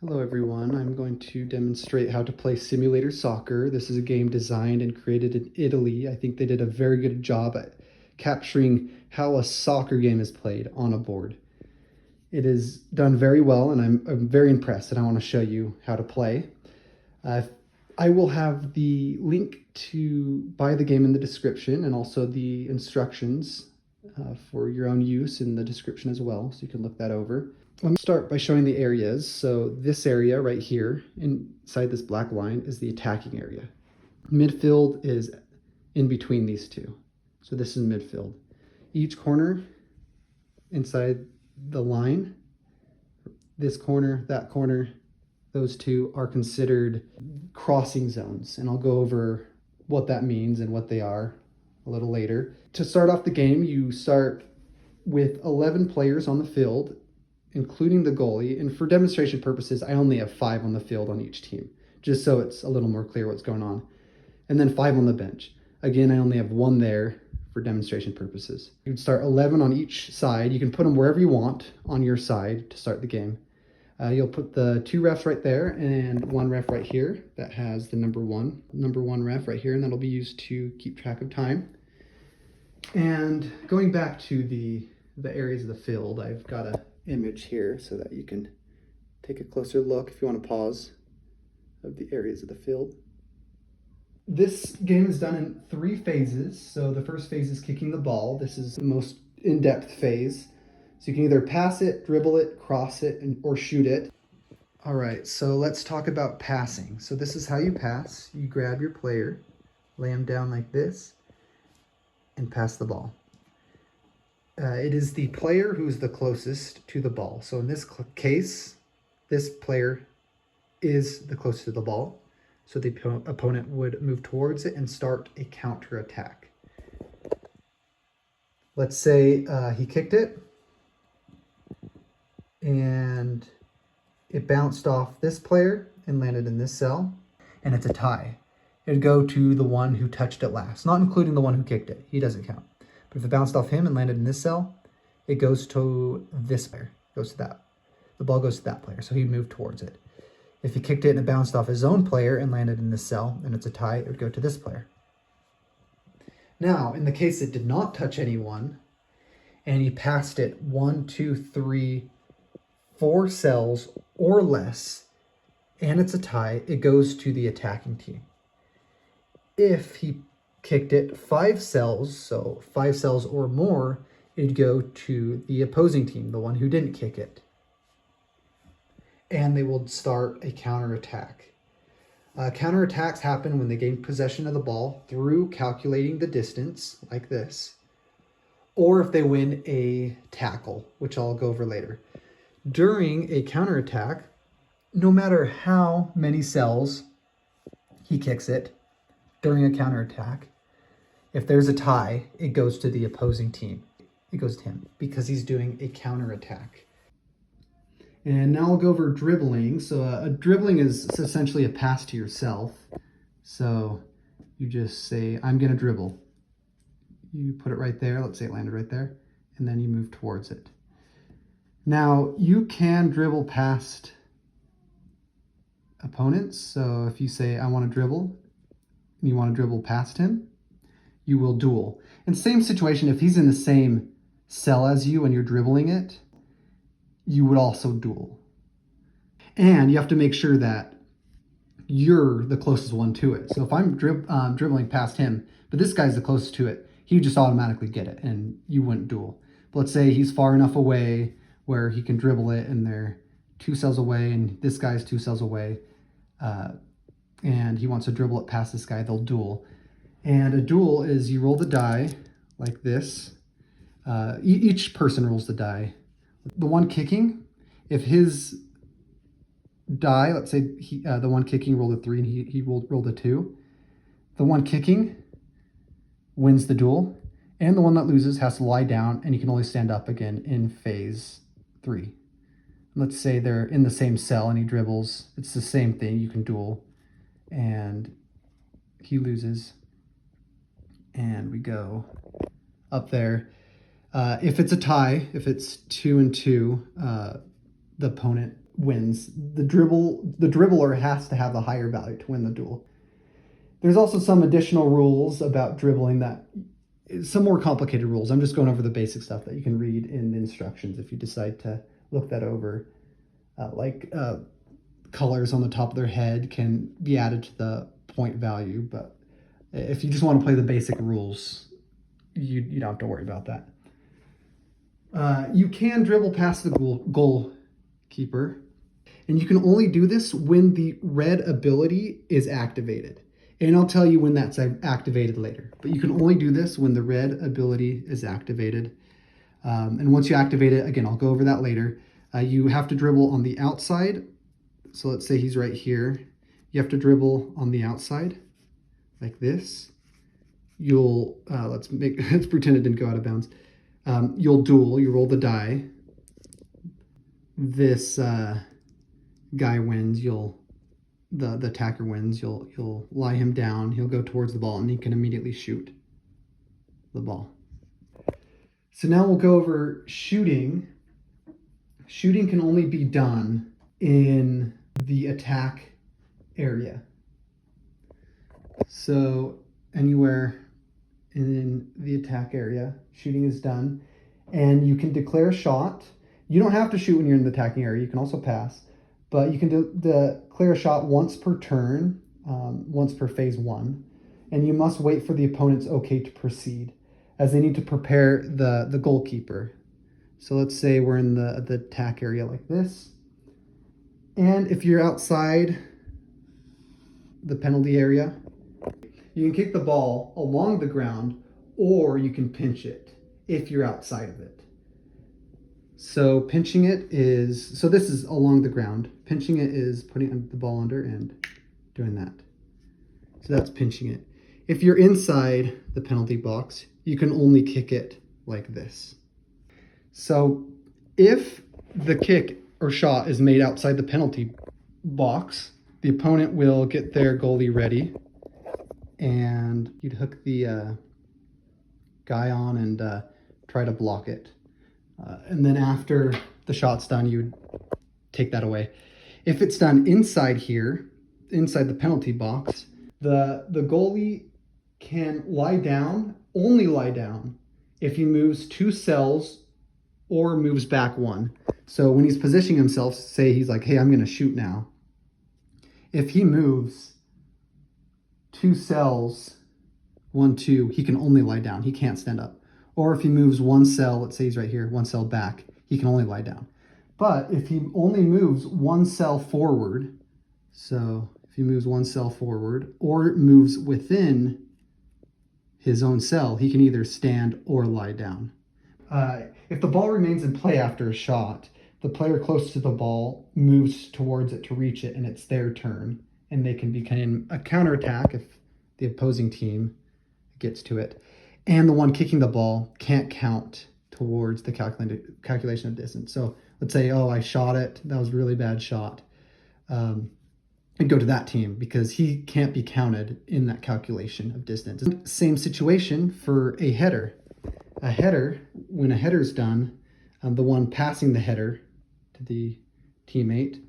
Hello everyone, I'm going to demonstrate how to play simulator soccer. This is a game designed and created in Italy. I think they did a very good job at capturing how a soccer game is played on a board. It is done very well and I'm very impressed, and I want to show you how to play. I will have the link to buy the game in the description, and also the instructions for your own use in the description as well, so you can look that over. Let me start by showing the areas. So this area right here inside this black line is the attacking area. Midfield is in between these two. So this is midfield. Each corner inside the line, this corner, that corner, those two are considered crossing zones. And I'll go over what that means and what they are a little later. To start off the game, you start with 11 players on the field, including the goalie. And for demonstration purposes, I only have 5 on the field on each team, just so it's a little more clear what's going on. And then 5 on the bench. Again, I only have 1 there for demonstration purposes. You'd start 11 on each side. You can put them wherever you want on your side to start the game. You'll put the 2 refs right there and 1 ref right here that has the number one ref right here, and that'll be used to keep track of time. And going back to the areas of the field, I've got a image here so that you can take a closer look if you want to pause of the areas of the field. This game is done in 3 phases. So the first phase is kicking the ball. This is the most in-depth phase. So you can either pass it, dribble it, cross it, or shoot it. All right, so let's talk about passing. So this is how you pass. You grab your player, lay him down like this, and pass the ball. It is the player who's the closest to the ball. So in this case, this player is the closest to the ball. So the opponent would move towards it and start a counter attack. Let's say he kicked it and it bounced off this player and landed in this cell, and it's a tie. It'd go to the one who touched it last, not including the one who kicked it. He doesn't count. But if it bounced off him and landed in this cell, it goes to this player, goes to that. The ball goes to that player, so he'd move towards it. If he kicked it and it bounced off his own player and landed in this cell, and it's a tie, it would go to this player. Now, in the case it did not touch anyone, and he passed it 1, 2, 3, 4 cells or less, and it's a tie, it goes to the attacking team. If he kicked it 5 cells, so 5 cells or more, it'd go to the opposing team, the one who didn't kick it. And they will start a counterattack. Counterattacks happen when they gain possession of the ball through calculating the distance, like this, or if they win a tackle, which I'll go over later. During a counterattack, no matter how many cells he kicks it during a counterattack, if there's a tie, it goes to the opposing team. It goes to him because he's doing a counterattack. And now I'll go over dribbling. So a dribbling is essentially a pass to yourself. So you just say, I'm going to dribble. You put it right there. Let's say it landed right there. And then you move towards it. Now you can dribble past opponents. So if you say, I want to dribble, and you want to dribble past him, you will duel. And same situation, if he's in the same cell as you and you're dribbling it, you would also duel. And you have to make sure that you're the closest one to it. So if I'm dribbling past him, but this guy's the closest to it, he would just automatically get it and you wouldn't duel. But let's say he's far enough away where he can dribble it and they're 2 cells away and this guy's 2 cells away, and he wants to dribble it past this guy, they'll duel. And a duel is you roll the die like this. Each person rolls the die. The one kicking, if his die, let's say the one kicking rolled a 3 and he rolled a 2, the one kicking wins the duel, and the one that loses has to lie down and he can only stand up again in phase 3. Let's say they're in the same cell and he dribbles, it's the same thing, you can duel, and he loses, and we go up there. If it's a tie, if it's 2 and 2, the opponent wins. The dribbler has to have a higher value to win the duel. There's also some additional rules about dribbling, that some more complicated rules. I'm just going over the basic stuff that you can read in the instructions if you decide to look that over. Colors on the top of their head can be added to the point value, but if you just want to play the basic rules, you don't have to worry about that. You can dribble past the goalkeeper, and you can only do this when the red ability is activated. And I'll tell you when that's activated later. But you can only do this when the red ability is activated. And once you activate it, again, I'll go over that later. You have to dribble on the outside. So let's say he's right here. You have to dribble on the outside like this. You'll, let's pretend it didn't go out of bounds. You'll duel, you roll the die. This guy wins, the attacker wins, you'll lie him down, he'll go towards the ball, and he can immediately shoot the ball. So now we'll go over shooting. Shooting can only be done in the attack area. So anywhere in the attack area, shooting is done. And you can declare a shot. You don't have to shoot when you're in the attacking area. You can also pass. But you can declare a shot once per turn, once per phase one. And you must wait for the opponent's okay to proceed, as they need to prepare the goalkeeper. So let's say we're in the attack area like this. And if you're outside the penalty area, you can kick the ball along the ground, or you can pinch it if you're outside of it. So pinching it is, so this is along the ground. Pinching it is putting the ball under and doing that. So that's pinching it. If you're inside the penalty box, you can only kick it like this. So if the kick or shot is made outside the penalty box, the opponent will get their goalie ready, and you'd hook the guy on and try to block it. And then after the shot's done, you would take that away. If it's done inside here, inside the penalty box, the goalie can lie down, only lie down, if he moves 2 cells or moves back 1. So when he's positioning himself, say he's like, hey, I'm going to shoot now. If he moves 2 cells, 1, 2, he can only lie down. He can't stand up. Or if he moves 1 cell, let's say he's right here, 1 cell back, he can only lie down. But if he only moves 1 cell forward, so if he moves 1 cell forward or moves within his own cell, he can either stand or lie down. If the ball remains in play after a shot, the player close to the ball moves towards it to reach it, and it's their turn. And they can begin a counterattack if the opposing team gets to it. And the one kicking the ball can't count towards the calculation of distance. So let's say, oh, I shot it. That was a really bad shot. And go to that team because he can't be counted in that calculation of distance. Same situation for a header. A header, when a header's done, the one passing the header to the teammate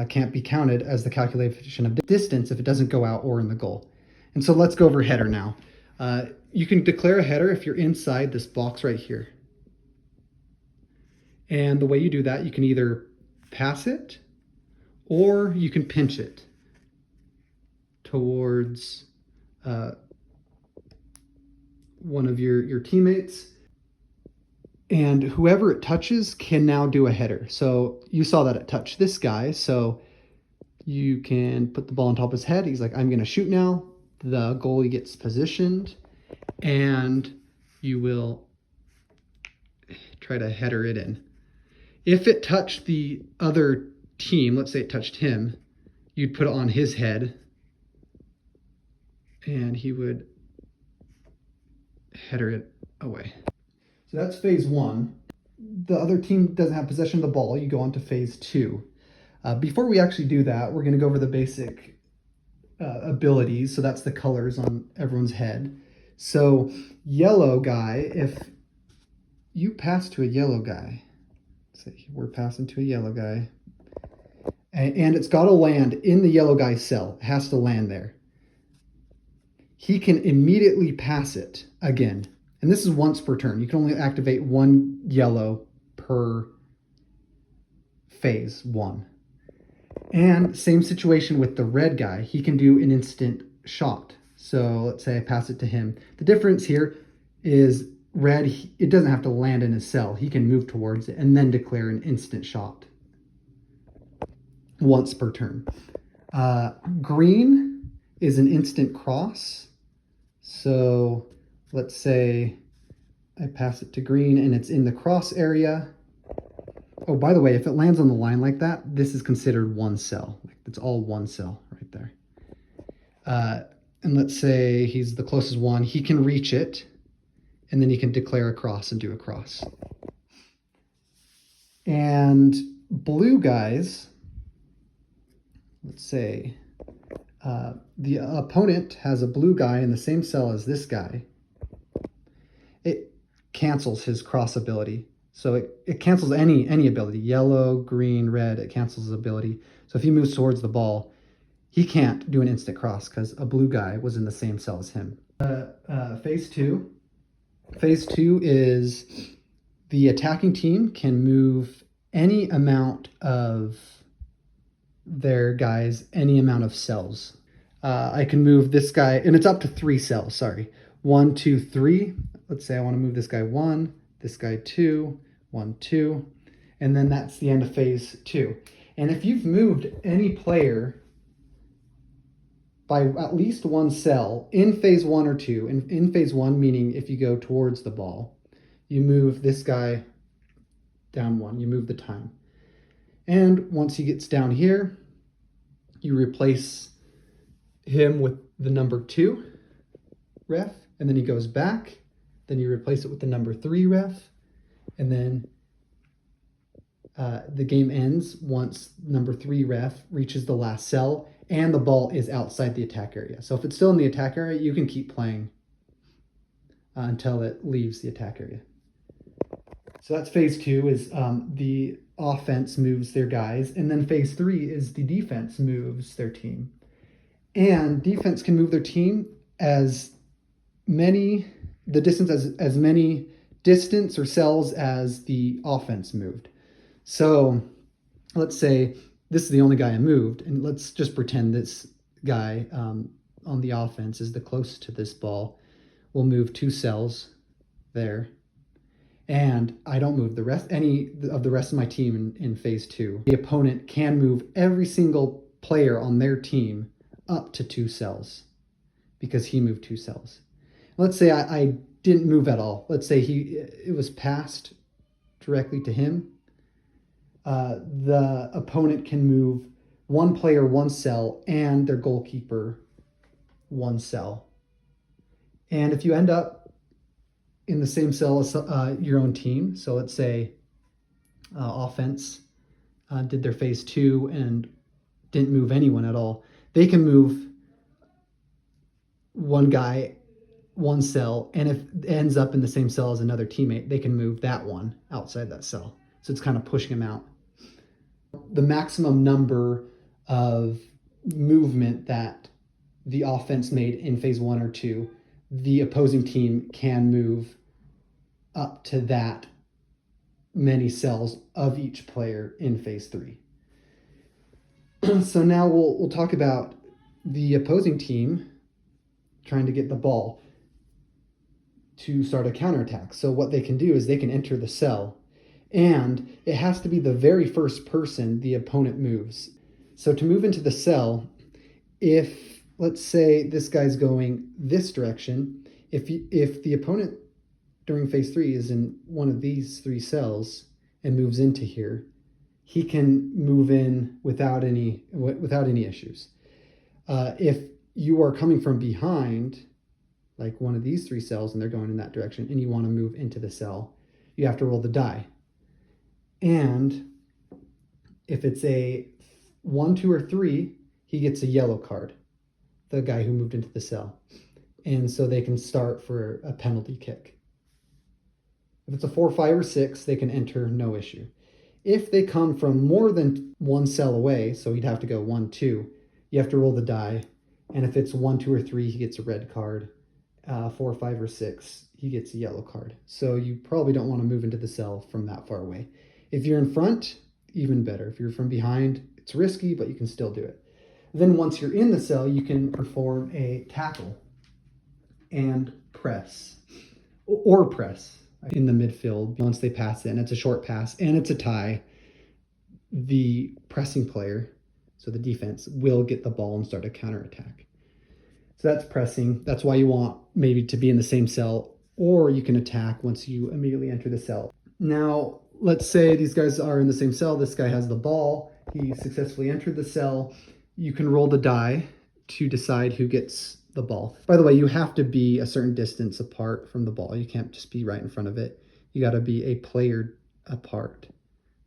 can't be counted as the calculation of distance if it doesn't go out or in the goal. And so let's go over header now. You can declare a header if you're inside this box right here. And the way you do that, you can either pass it or you can pinch it towards one of your teammates. And whoever it touches can now do a header. So you saw that it touched this guy. So you can put the ball on top of his head. He's like, I'm going to shoot now. The goalie gets positioned and you will try to header it in. If it touched the other team, let's say it touched him, you'd put it on his head and he would header it away. So that's phase 1. The other team doesn't have possession of the ball. You go on to phase 2. Before we actually do that, we're going to go over the basic abilities. So that's the colors on everyone's head. So yellow guy, if you pass to a yellow guy, say we're passing to a yellow guy, and it's got to land in the yellow guy's cell. It has to land there. He can immediately pass it again. And this is once per turn. You can only activate one yellow per phase one. And same situation with the red guy. He can do an instant shot. So let's say I pass it to him. The difference here is red, it doesn't have to land in his cell. He can move towards it and then declare an instant shot once per turn. Green is an instant cross. So let's say I pass it to green and it's in the cross area. Oh, by the way, if it lands on the line like that, this is considered one cell. Like, it's all one cell right there. And let's say he's the closest one. He can reach it, and then he can declare a cross and do a cross. And blue guys, let's say the opponent has a blue guy in the same cell as this guy. It cancels his cross ability. So it cancels any ability, yellow, green, red, it cancels his ability. So if he moves towards the ball, he can't do an instant cross because a blue guy was in the same cell as him. Phase two. Phase two is the attacking team can move any amount of their guys, any amount of cells. I can move this guy, and it's up to 3 cells, sorry. 1, 2, 3. Let's say I want to move this guy 1, this guy 2, 1, 2, and then that's the end of phase 2. And if you've moved any player by at least 1 cell in phase 1 or 2, in phase 1 meaning if you go towards the ball, you move this guy down 1, you move the time. And once he gets down here, you replace him with the number 2 ref, and then he goes back, then you replace it with the number 3 ref, and then the game ends once number 3 ref reaches the last cell and the ball is outside the attack area. So if it's still in the attack area, you can keep playing until it leaves the attack area. So that's phase 2 is the offense moves their guys, and then phase 3 is the defense moves their team. And defense can move their team as many distance or cells as the offense moved. So let's say this is the only guy I moved, and let's just pretend this guy on the offense is the closest to this ball. We'll move 2 cells there, and I don't move any of the rest of my team in phase 2. The opponent can move every single player on their team up to 2 cells because he moved 2 cells. Let's say I didn't move at all. Let's say it was passed directly to him. The opponent can move 1 player 1 cell and their goalkeeper 1 cell. And if you end up in the same cell as your own team, so let's say offense did their phase 2 and didn't move anyone at all, they can move 1 guy 1 cell, and if it ends up in the same cell as another teammate, they can move that one outside that cell. So it's kind of pushing him out. The maximum number of movement that the offense made in phase 1 or 2, the opposing team can move up to that many cells of each player in phase 3. So now we'll talk about the opposing team trying to get the ball to start a counterattack. So what they can do is they can enter the cell, and it has to be the very first person the opponent moves. So to move into the cell, if let's say this guy's going this direction, if the opponent during phase 3 is in one of these 3 cells and moves into here, he can move in without any issues. If you are coming from behind, like one of these 3 cells, and they're going in that direction, and you want to move into the cell, you have to roll the die. And if it's a 1, 2, or 3, he gets a yellow card, the guy who moved into the cell. And so they can start for a penalty kick. If it's a 4, 5, or 6, they can enter, no issue. If they come from more than one cell away, so he'd have to go 1, 2, you have to roll the die. And if it's 1, 2, or 3, he gets a red card. 4, 5, or 6, he gets a yellow card. So you probably don't want to move into the cell from that far away. If you're in front, even better. If you're from behind, it's risky, but you can still do it. Then once you're in the cell, you can perform a tackle and press, or press in the midfield once they pass it. And it's a short pass and it's a tie. The pressing player, so the defense, will get the ball and start a counterattack. So that's pressing. That's why you want maybe to be in the same cell, or you can attack once you immediately enter the cell. Now, let's say these guys are in the same cell. This guy has the ball. He successfully entered the cell. You can roll the die to decide who gets the ball. By the way, you have to be a certain distance apart from the ball. You can't just be right in front of it. You got to be a player apart.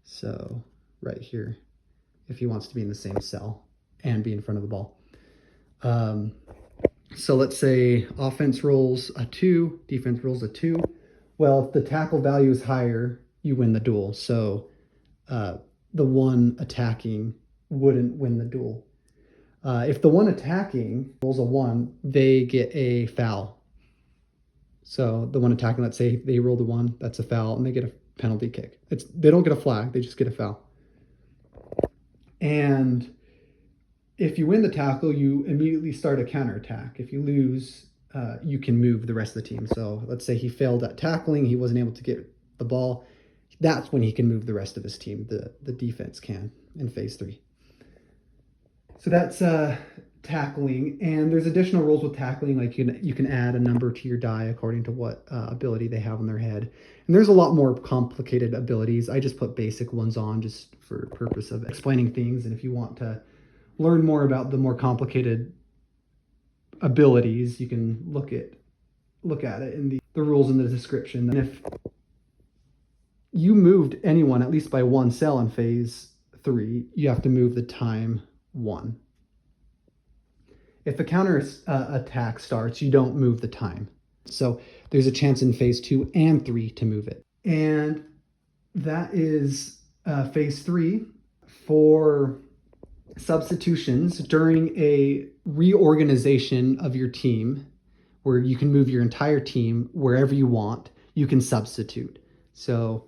So right here, if he wants to be in the same cell and be in front of the ball. So let's say offense rolls a 2, defense rolls a 2. Well, if the tackle value is higher, you win the duel. So the one attacking wouldn't win the duel. If the one attacking rolls a 1, they get a foul. So the one attacking, let's say they rolled a 1, that's a foul, and they get a penalty kick. They don't get a flag, they just get a foul. And if you win the tackle, you immediately start a counterattack. If you lose, you can move the rest of the team. So let's say he failed at tackling, he wasn't able to get the ball. That's when he can move the rest of his team. The defense can in phase 3. So that's tackling. And there's additional rules with tackling, like you can add a number to your die according to what ability they have on their head. And there's a lot more complicated abilities. I just put basic ones on just for purpose of explaining things. And if you want to learn more about the more complicated abilities, you can look at it in the rules in the description. And if you moved anyone at least by 1 cell in phase 3, you have to move the time 1. If a counter attack starts, you don't move the time. So there's a chance in phase 2 and 3 to move it. And that is phase 3. For substitutions during a reorganization of your team, where you can move your entire team wherever you want, you can substitute. So,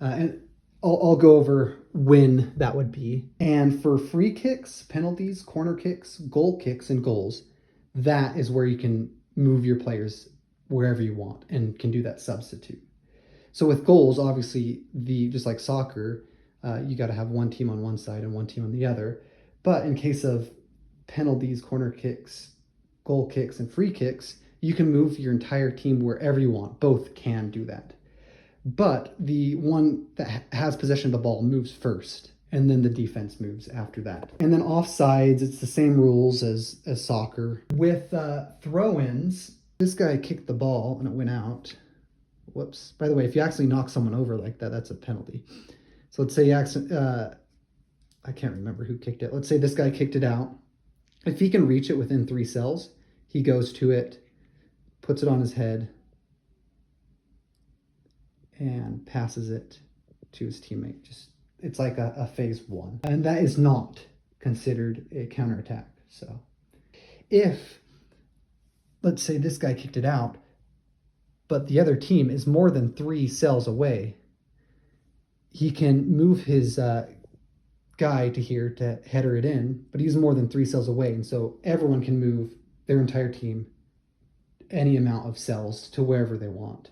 and I'll go over when that would be. And for free kicks, penalties, corner kicks, goal kicks, and goals, that is where you can move your players wherever you want and can do that substitute. So with goals, obviously, just like soccer, you got to have one team on one side and one team on the other. But in case of penalties, corner kicks, goal kicks, and free kicks, you can move your entire team wherever you want. Both can do that. But the one that has possession of the ball moves first, and then the defense moves after that. And then offsides, it's the same rules as soccer. With throw-ins, this guy kicked the ball and it went out. Whoops. By the way, if you actually knock someone over like that, that's a penalty. So let's say you I can't remember who kicked it. Let's say this guy kicked it out. If he can reach it within 3 cells, he goes to it, puts it on his head, and passes it to his teammate. It's like a phase 1. And that is not considered a counterattack. So if, let's say this guy kicked it out, but the other team is more than 3 cells away, he can move his guy to here to header it in, but he's more than 3 cells away. And so everyone can move their entire team any amount of cells to wherever they want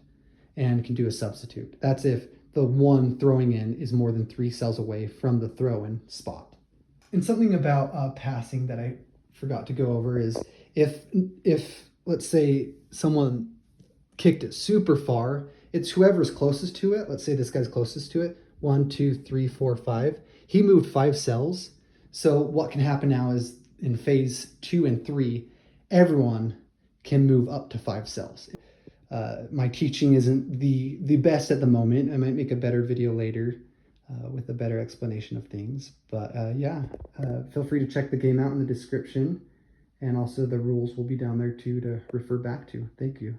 and can do a substitute. That's if the one throwing in is more than 3 cells away from the throw-in spot. And something about passing that I forgot to go over is if let's say someone kicked it super far, it's whoever's closest to it. Let's say this guy's closest to it. 1, 2, 3, 4, 5. He moved 5 cells. So what can happen now is in phase 2 and 3, everyone can move up to 5 cells. My teaching isn't the best at the moment. I might make a better video later with a better explanation of things. But feel free to check the game out in the description. And also the rules will be down there too to refer back to. Thank you.